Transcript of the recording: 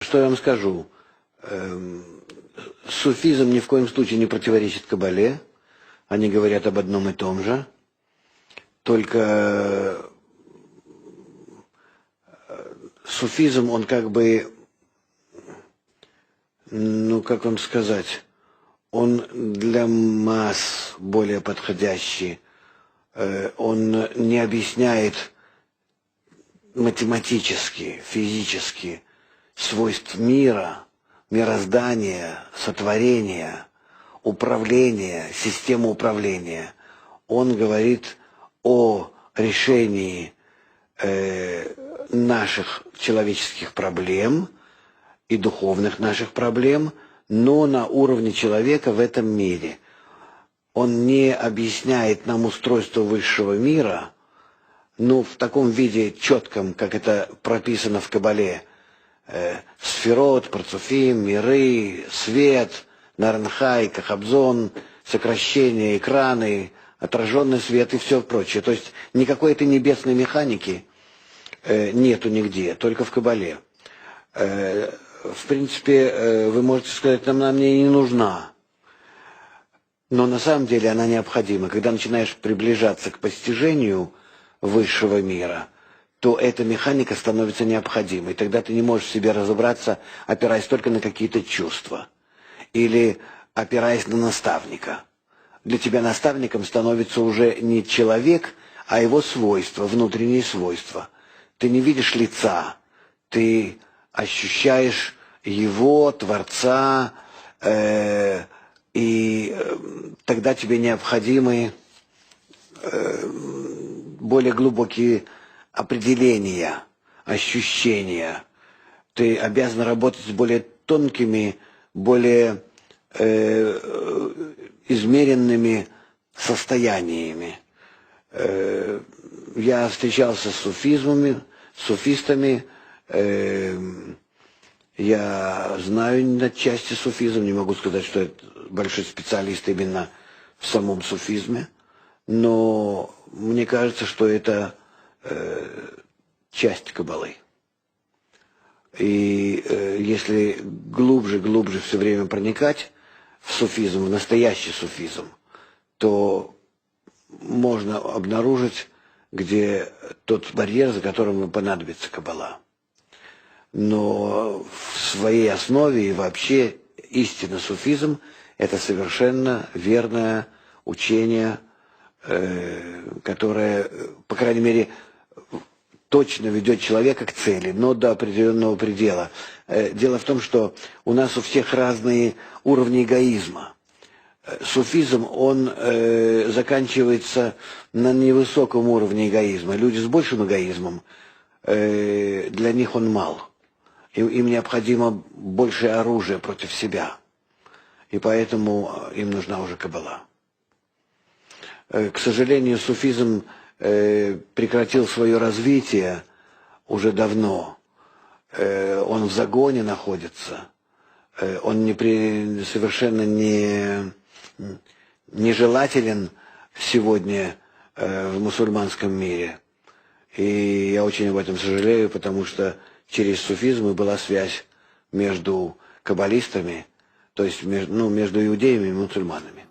Что я вам скажу? Суфизм ни в коем случае не противоречит Кабале. Они говорят об одном и том же. Только суфизм, он как бы, ну как вам сказать, он для масс более подходящий. Он не объясняет математически, физически свойств мира, мироздания, сотворения, управления, системы управления. Он говорит о решении наших человеческих проблем и духовных наших проблем, но на уровне человека в этом мире. Он не объясняет нам устройство высшего мира, ну, в таком виде четком, как это прописано в Кабале. Сферот, парцуфим, миры, свет, Наранхай, Кахабзон, сокращение, экраны, отраженный свет и все прочее. То есть никакой этой небесной механики нету нигде, только в Кабале. В принципе, вы можете сказать, она мне не нужна. Но на самом деле она необходима. Когда начинаешь приближаться к постижению высшего мира, то эта механика становится необходимой. Тогда ты не можешь в себе разобраться, опираясь только на какие-то чувства. Или опираясь на наставника. Для тебя наставником становится уже не человек, а его свойства, внутренние свойства. Ты не видишь лица, ты ощущаешь его, Творца, и тогда тебе необходимы более глубокие определения, ощущения. Ты обязан работать с более тонкими, более измеренными состояниями. Я встречался с суфистами, я знаю отчасти суфизм, не могу сказать, что я большой специалист именно в самом суфизме, но мне кажется, что это часть Кабалы. И если глубже все время проникать в суфизм, в настоящий суфизм, то можно обнаружить, где тот барьер, за которым понадобится Кабала. Но в своей основе и вообще истинно суфизм – это совершенно верное учение, которое, по крайней мере, точно ведет человека к цели, но до определенного предела. Дело в том, что у нас у всех разные уровни эгоизма. Суфизм, он заканчивается на невысоком уровне эгоизма. Люди с большим эгоизмом, для них он мал. Им необходимо большее оружие против себя. И поэтому им нужна уже Кабала. К сожалению, суфизм прекратил свое развитие уже давно. Он в загоне находится. Он совершенно нежелателен сегодня в мусульманском мире. И я очень об этом сожалею, потому что через суфизм и была связь между каббалистами, то есть между иудеями и мусульманами.